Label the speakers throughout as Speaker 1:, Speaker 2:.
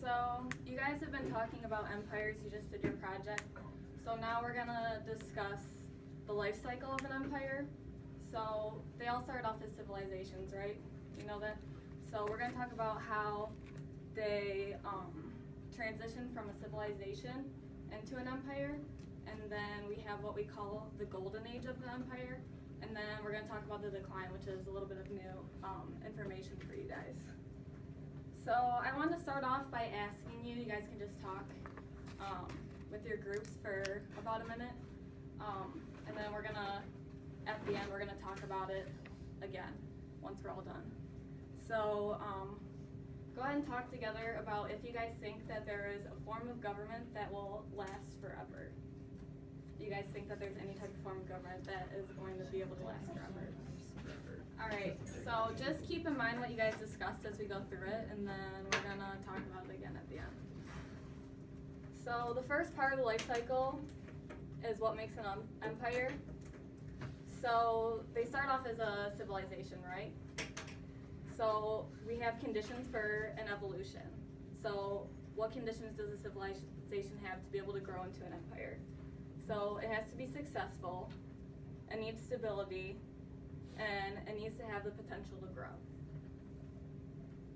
Speaker 1: So you guys have been talking about empires, you just did your project. So now we're gonna discuss the life cycle of an empire. So they all started off as civilizations, right? You know that? So we're gonna talk about how they transitioned from a civilization into an empire. And then we have what we call the golden age of the empire. And then we're gonna talk about the decline, which is a little bit of new information for you guys. So I want to start off by asking you guys can just talk with your groups for about a minute. And then we're gonna, at the end, we're gonna talk about it again, once we're all done. So go ahead and talk together about if you guys think that there is a form of government that will last forever. Do you guys think that there's any type of form of government that is going to be able to last forever? Alright, so just keep in mind what you guys discussed as we go through it, and then we're gonna talk about it again at the end. So the first part of the life cycle is what makes an empire. So they start off as a civilization, right? So we have conditions for an evolution. So what conditions does a civilization have to be able to grow into an empire? So it has to be successful, it needs stability, and it needs to have the potential to grow.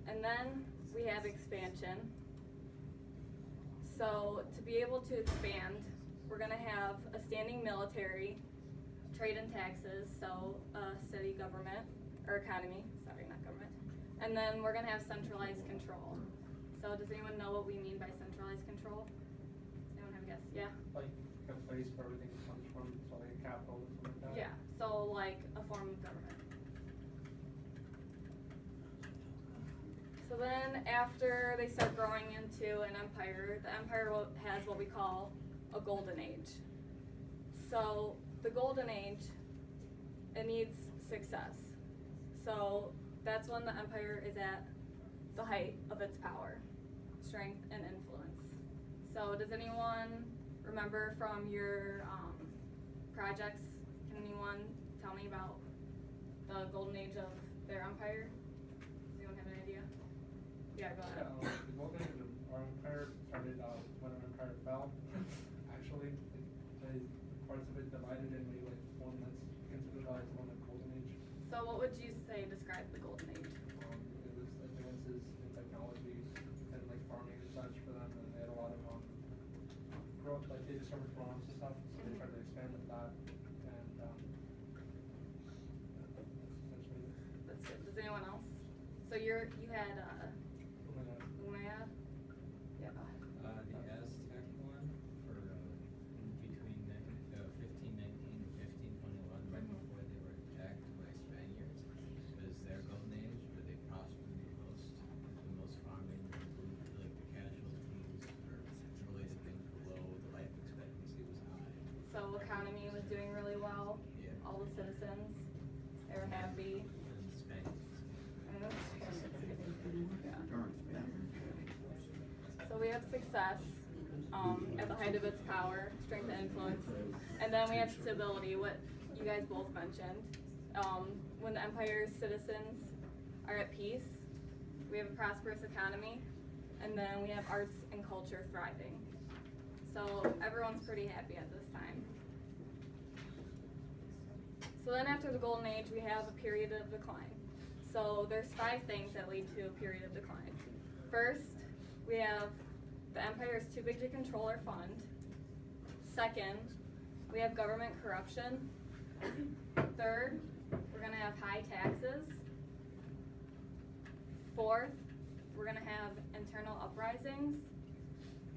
Speaker 1: And then we have expansion. So to be able to expand, we're gonna have a standing military, trade and taxes, so a steady government, or economy, sorry, not government. And then we're gonna have centralized control. So does anyone know what we mean by centralized control? Anyone have a guess? Yeah?
Speaker 2: Like a place where everything comes from, so like a capital or something like that?
Speaker 1: Yeah, so like a form of government. So then after they start growing into an empire, the empire has what we call a golden age. So the golden age, it needs success. So that's when the empire is at the height of its power, strength, and influence. So does anyone remember from your projects, can anyone tell me about the golden age of their empire? Does anyone have an idea? Yeah, go ahead.
Speaker 2: Yeah, the golden age of our empire started when our empire fell. Actually, the parts of it divided into like one that's considered like one of the golden age.
Speaker 1: So what would you say describes the golden age?
Speaker 2: It was advances in technology and like farming and such for them, and they had a lot of growth, like they discovered farms and stuff, so they tried to expand with that, and that's essentially it.
Speaker 1: That's good. Does anyone else? So you had
Speaker 2: Oh my God.
Speaker 1: Umayyad? Yeah, go ahead.
Speaker 3: The Aztec one for between 1519 and 1521, right before they were attacked by Spaniards, was their golden age where they prospered the most farming, like the casualties or related things were low, the life expectancy was high.
Speaker 1: So economy was doing really well.
Speaker 3: Yeah.
Speaker 1: All the citizens, they were happy.
Speaker 3: And Spaniards.
Speaker 1: So we have success at the height of its power, strength and influence, and then we have stability, what you guys both mentioned. When the empire's citizens are at peace, we have a prosperous economy, and then we have arts and culture thriving. So everyone's pretty happy at this time. So then after the golden age, we have a period of decline. So there's 5 things that lead to a period of decline. First, we have the empire is too big to control or fund. Second, we have government corruption. Third, we're gonna have high taxes. Fourth, we're gonna have internal uprisings.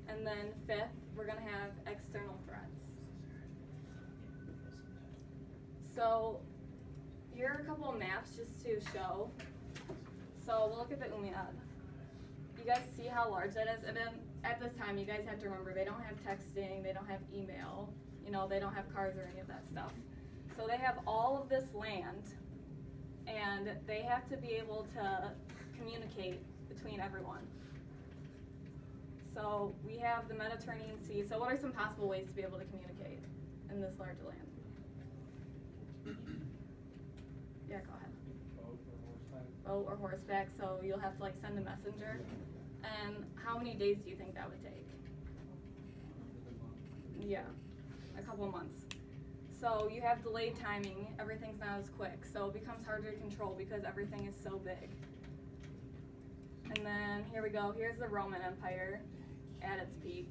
Speaker 1: And then 5th, we're gonna have external threats. So here are a couple of maps just to show. So we'll look at the Umayyad. You guys see how large that is? And then at this time, you guys have to remember, they don't have texting, they don't have email, you know, they don't have cars or any of that stuff. So they have all of this land, and they have to be able to communicate between everyone. So we have the Mediterranean Sea. So what are some possible ways to be able to communicate in this large land? Yeah, go ahead.
Speaker 2: Boat or horseback.
Speaker 1: Boat or horseback, so you'll have to like send a messenger. And how many days do you think that would take? Yeah, a couple months. So you have delayed timing, everything's not as quick, so it becomes harder to control because everything is so big. And then here we go, here's the Roman Empire at its peak,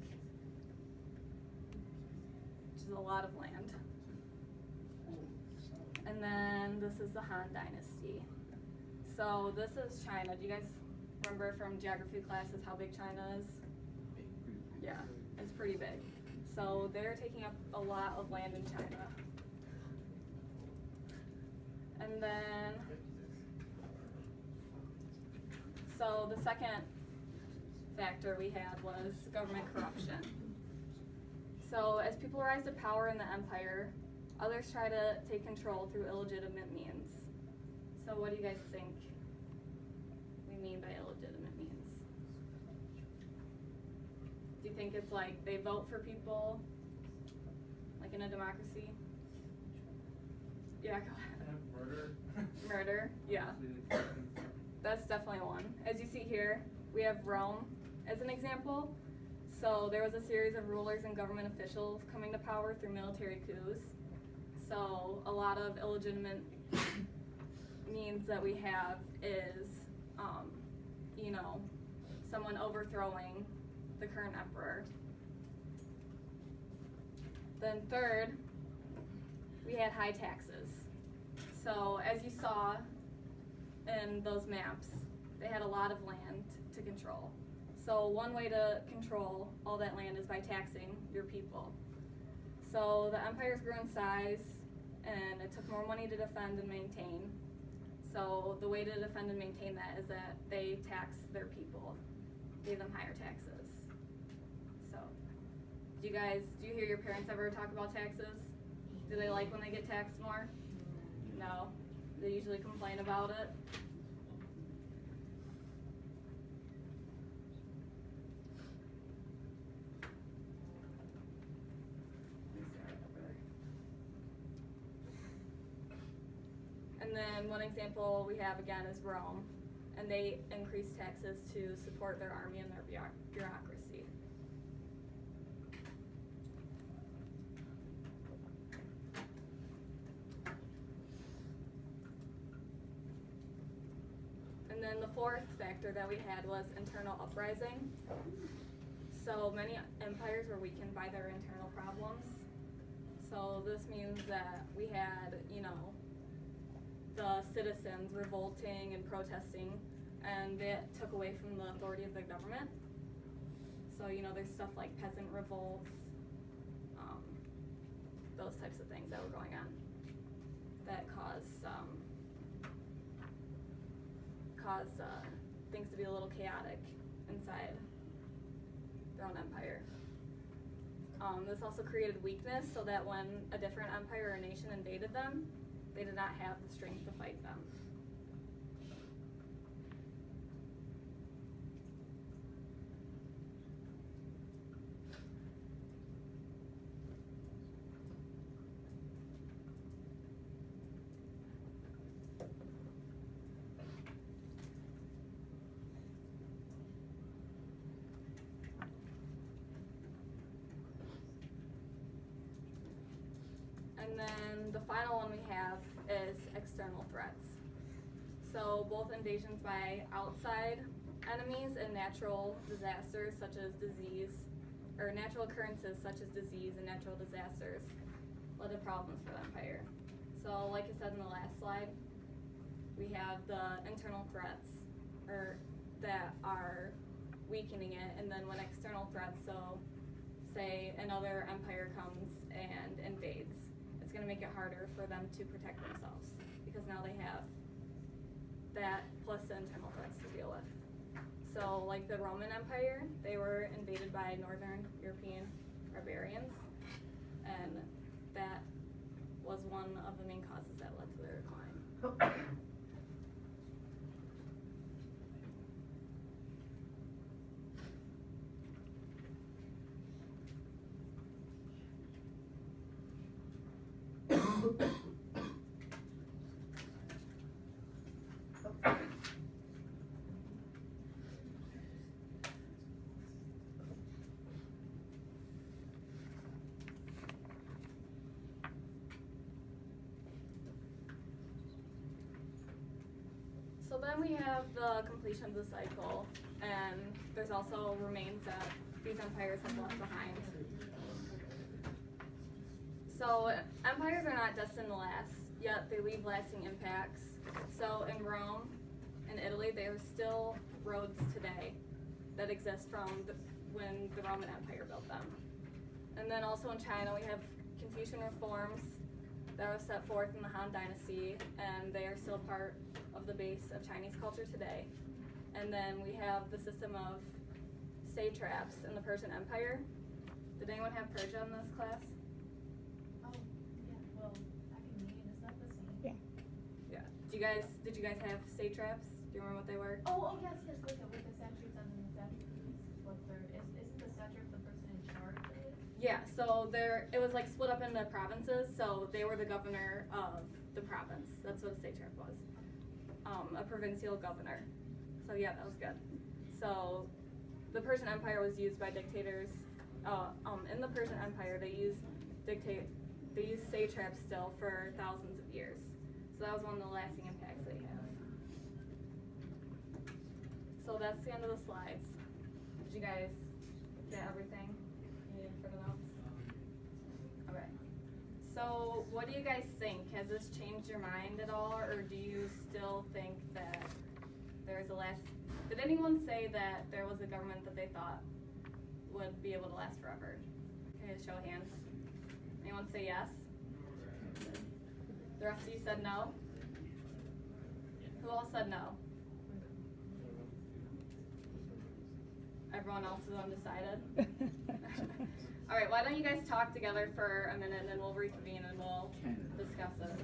Speaker 1: which is a lot of land. And then this is the Han Dynasty. So this is China. Do you guys remember from geography classes how big China is? Yeah, it's pretty big. So they're taking up a lot of land in China. And then, so the second factor we had was government corruption. So as people rise to power in the empire, others try to take control through illegitimate means. So what do you guys think we mean by illegitimate means? Do you think it's like they vote for people, like in a democracy? Yeah, go ahead.
Speaker 2: Murder.
Speaker 1: Murder, yeah. That's definitely one. As you see here, we have Rome as an example. So there was a series of rulers and government officials coming to power through military coups. So a lot of illegitimate means that we have is, you know, someone overthrowing the current emperor. Then third, we had high taxes. So as you saw in those maps, they had a lot of land to control. So one way to control all that land is by taxing your people. So the empires grew in size and it took more money to defend and maintain. So the way to defend and maintain that is that they tax their people, gave them higher taxes. So do you hear your parents ever talk about taxes? Do they like when they get taxed more? No, they usually complain about it. And then one example we have again is Rome, and they increased taxes to support their army and their bureaucracy. And then the fourth factor that we had was internal uprising. So many empires were weakened by their internal problems. So this means that we had, you know, the citizens revolting and protesting, and it took away from the authority of the government. So, you know, there's stuff like peasant revolts, those types of things that were going on that caused things to be a little chaotic inside their own empire. This also created weakness so that when a different empire or nation invaded them, they did not have the strength to fight them. And then the final one we have is external threats. So both invasions by outside enemies and natural disasters such as disease, or natural occurrences such as disease and natural disasters led to problems for the empire. So like I said in the last slide, we have the internal threats that are weakening it, and then when external threats, so say another empire comes and invades, it's going to make it harder for them to protect themselves because now they have that plus the internal threats to deal with. So like the Roman Empire, they were invaded by Northern European barbarians, and that was one of the main causes that led to their decline. So then we have the completion of the cycle, and there's also remains that these empires have left behind. So empires are not destined to last, yet they leave lasting impacts. So in Rome and Italy, there are still roads today that exist from when the Roman Empire built them. And then also in China, we have Confucian reforms that were set forth in the Han Dynasty, and they are still part of the base of Chinese culture today. And then we have the system of satraps in the Persian Empire. Did anyone have Persia in this class?
Speaker 4: Oh, yeah, well, I can mean, is that the same?
Speaker 5: Yeah.
Speaker 1: Yeah. Did you guys have satraps? Do you remember what they were?
Speaker 4: Oh, yes, with the satraps and the satrapies, what they're, isn't the satrap the person in charge of it?
Speaker 1: Yeah, so it was like split up into provinces, so they were the governor of the province. That's what a satrap was. A provincial governor. So yeah, that was good. So the Persian Empire was used by dictators. In the Persian Empire, they used satraps still for thousands of years. So that was one of the lasting impacts they have. So that's the end of the slides. Did you guys get everything you needed for the notes? Okay. So what do you guys think? Has this changed your mind at all, or do you still think that there's a last? Did anyone say that there was a government that they thought would be able to last forever? Okay, show of hands. Anyone say yes? The rest of you said no? Who all said no? Everyone else is undecided? All right, why don't you guys talk together for a minute and then we'll reconvene and we'll discuss it.